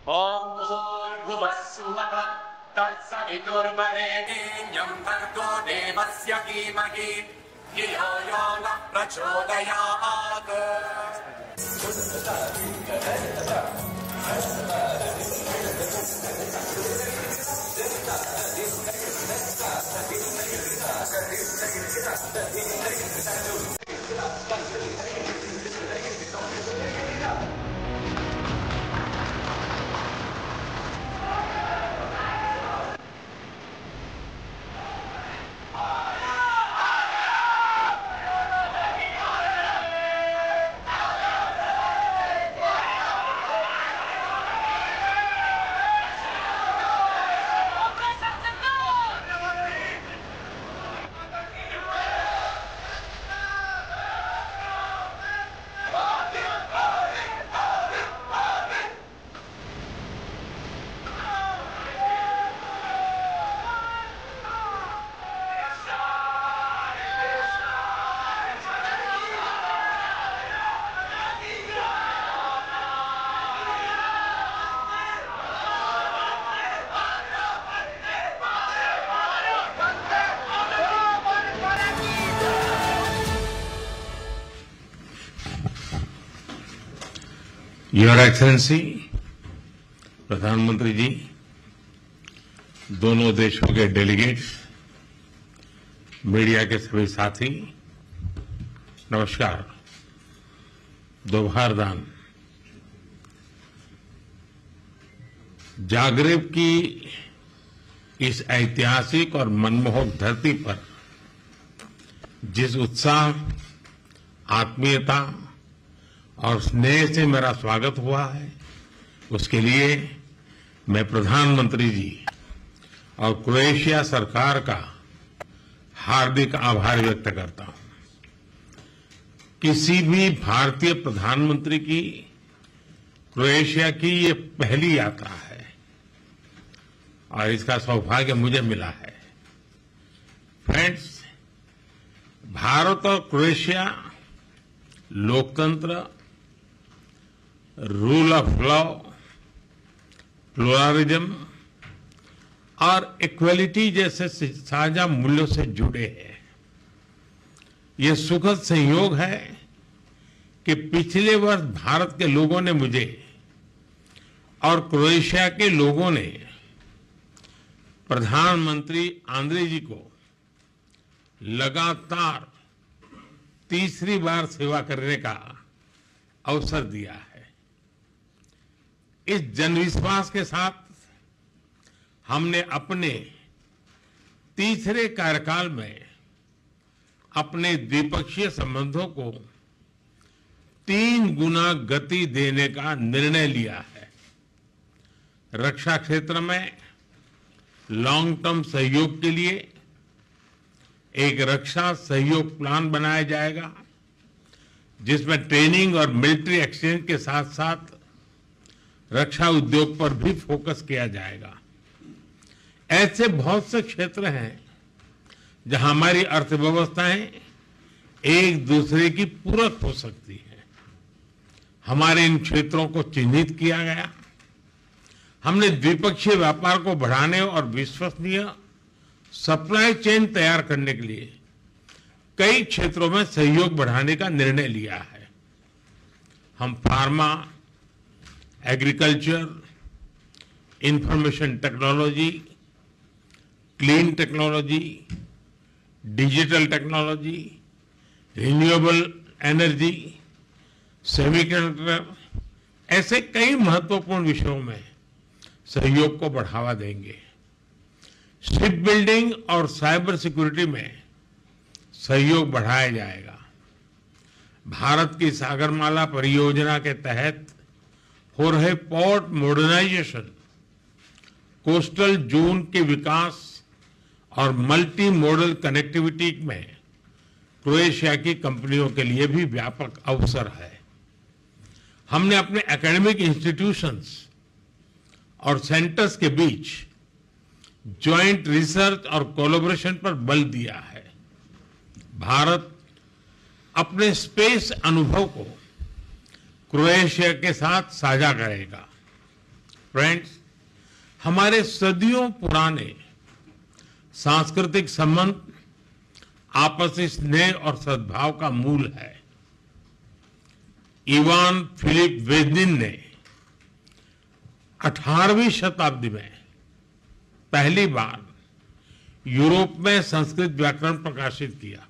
ॐ भूर्भुवस्सुवः तत्सवितुर्वरेण्यं भर्गो देवस्य धीमहि धियो यो नः प्रचोदयात्। योर एक्सेलेंसी, प्रधानमंत्री जी, दोनों देशों के डेलीगेट्स, मीडिया के सभी साथी, नमस्कार। दोपहरदान जागरेब की इस ऐतिहासिक और मनमोहक धरती पर जिस उत्साह, आत्मीयता और स्नेह से मेरा स्वागत हुआ है, उसके लिए मैं प्रधानमंत्री जी और क्रोएशिया सरकार का हार्दिक आभार व्यक्त करता हूं। किसी भी भारतीय प्रधानमंत्री की क्रोएशिया की ये पहली यात्रा है और इसका सौभाग्य मुझे मिला है। फ्रेंड्स, भारत और क्रोएशिया लोकतंत्र, रूल ऑफ लॉ, प्लुरलिज्म और इक्वलिटी जैसे साझा मूल्यों से जुड़े हैं। ये सुखद संयोग है कि पिछले वर्ष भारत के लोगों ने मुझे और क्रोएशिया के लोगों ने प्रधानमंत्री आंद्रे जी को लगातार तीसरी बार सेवा करने का अवसर दिया है। इस जनविश्वास के साथ हमने अपने तीसरे कार्यकाल में अपने द्विपक्षीय संबंधों को 3 गुना गति देने का निर्णय लिया है। रक्षा क्षेत्र में लॉन्ग टर्म सहयोग के लिए एक रक्षा सहयोग प्लान बनाया जाएगा, जिसमें ट्रेनिंग और मिलिट्री एक्सचेंज के साथ साथ रक्षा उद्योग पर भी फोकस किया जाएगा। ऐसे बहुत से क्षेत्र हैं जहां हमारी अर्थव्यवस्थाएं एक दूसरे की पूरक हो सकती हैं। हमारे इन क्षेत्रों को चिन्हित किया गया। हमने द्विपक्षीय व्यापार को बढ़ाने और विश्वसनीय सप्लाई चेन तैयार करने के लिए कई क्षेत्रों में सहयोग बढ़ाने का निर्णय लिया है। हम pharma, agriculture, information technology, clean technology, digital technology, renewable energy, semiconductor, ऐसे कई महत्वपूर्ण विषयों में सहयोग को बढ़ावा देंगे। शिप बिल्डिंग और साइबर सिक्योरिटी में सहयोग बढ़ाया जाएगा। भारत की सागरमाला परियोजना के तहत हो रहे पोर्ट मॉडर्नाइजेशन, कोस्टल जोन के विकास और मल्टी मॉडल कनेक्टिविटी में क्रोएशिया की कंपनियों के लिए भी व्यापक अवसर है। हमने अपने एकेडमिक इंस्टीट्यूशंस और सेंटर्स के बीच ज्वाइंट रिसर्च और कोलैबोरेशन पर बल दिया है। भारत अपने स्पेस अनुभव को क्रोएशिया के साथ साझा करेगा। फ्रेंड्स, हमारे सदियों पुराने सांस्कृतिक संबंध आपसी स्नेह और सद्भाव का मूल है। इवान फिलिप वेजिन ने 18वीं शताब्दी में पहली बार यूरोप में संस्कृत व्याकरण प्रकाशित किया।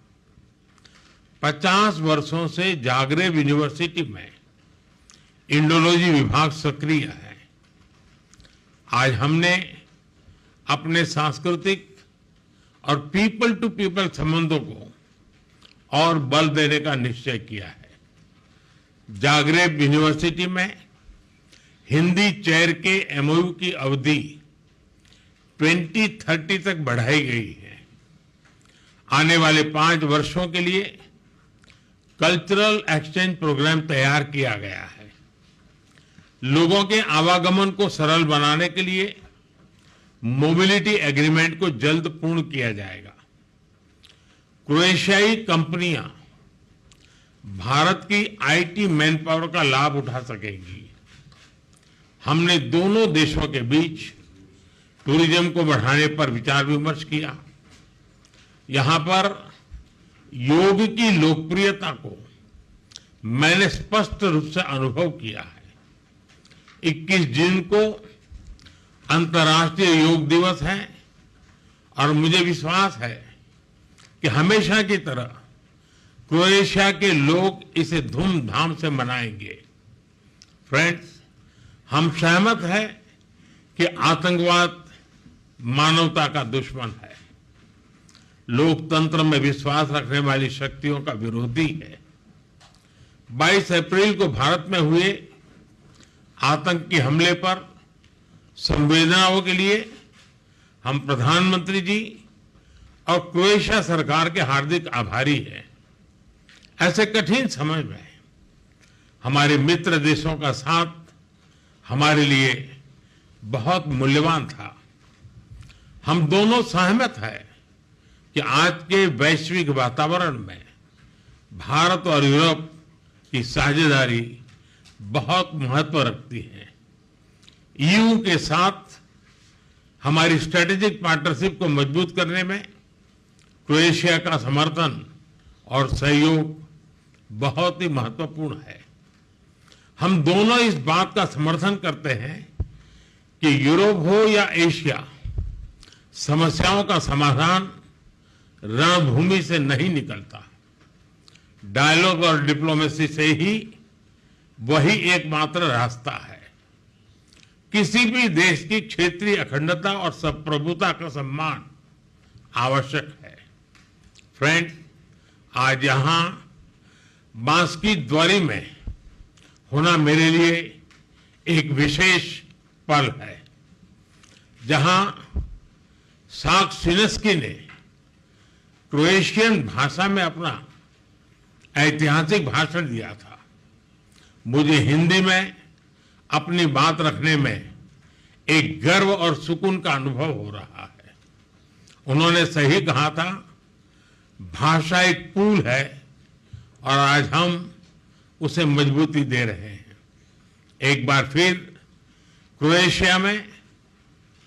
50 वर्षों से जाग्रेब यूनिवर्सिटी में इंडोलॉजी विभाग सक्रिय है। आज हमने अपने सांस्कृतिक और पीपल टू पीपल संबंधों को और बल देने का निश्चय किया है। जाग्रेब यूनिवर्सिटी में हिंदी चेयर के एमओयू की अवधि 2030 तक बढ़ाई गई है। आने वाले 5 वर्षों के लिए कल्चरल एक्सचेंज प्रोग्राम तैयार किया गया है। लोगों के आवागमन को सरल बनाने के लिए मोबिलिटी एग्रीमेंट को जल्द पूर्ण किया जाएगा। क्रोएशियाई कंपनियां भारत की आईटी मैन पावर का लाभ उठा सकेंगी। हमने दोनों देशों के बीच टूरिज्म को बढ़ाने पर विचार विमर्श किया। यहां पर योग की लोकप्रियता को मैंने स्पष्ट रूप से अनुभव किया है। 21 जून को अंतर्राष्ट्रीय योग दिवस है और मुझे विश्वास है कि हमेशा की तरह क्रोएशिया के लोग इसे धूमधाम से मनाएंगे। फ्रेंड्स, हम सहमत हैं कि आतंकवाद मानवता का दुश्मन है, लोकतंत्र में विश्वास रखने वाली शक्तियों का विरोधी है। 22 अप्रैल को भारत में हुए आतंकी हमले पर संवेदनाओं के लिए हम प्रधानमंत्री जी और क्रोएशिया सरकार के हार्दिक आभारी हैं। ऐसे कठिन समय में हमारे मित्र देशों का साथ हमारे लिए बहुत मूल्यवान था। हम दोनों सहमत हैं कि आज के वैश्विक वातावरण में भारत और यूरोप की साझेदारी बहुत महत्व रखती है। ईयू के साथ हमारी स्ट्रेटेजिक पार्टनरशिप को मजबूत करने में क्रोएशिया का समर्थन और सहयोग बहुत ही महत्वपूर्ण है। हम दोनों इस बात का समर्थन करते हैं कि यूरोप हो या एशिया, समस्याओं का समाधान रणभूमि से नहीं निकलता। डायलॉग और डिप्लोमेसी से ही वही एकमात्र रास्ता है। किसी भी देश की क्षेत्रीय अखंडता और संप्रभुता का सम्मान आवश्यक है। फ्रेंड्स, आज यहां बांसकी द्वारी में होना मेरे लिए एक विशेष पल है, जहां साक्सिनेस्की ने क्रोएशियन भाषा में अपना ऐतिहासिक भाषण दिया था। मुझे हिंदी में अपनी बात रखने में एक गर्व और सुकून का अनुभव हो रहा है। उन्होंने सही कहा था, भाषा एक पुल है और आज हम उसे मजबूती दे रहे हैं। एक बार फिर क्रोएशिया में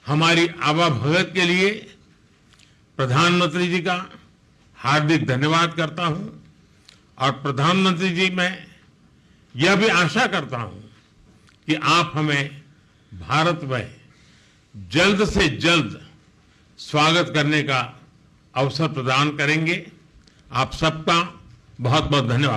हमारी आवाभगत के लिए प्रधानमंत्री जी का हार्दिक धन्यवाद करता हूं और प्रधानमंत्री जी मैं यह भी आशा करता हूं कि आप हमें भारत में जल्द से जल्द स्वागत करने का अवसर प्रदान करेंगे। आप सबका बहुत बहुत धन्यवाद।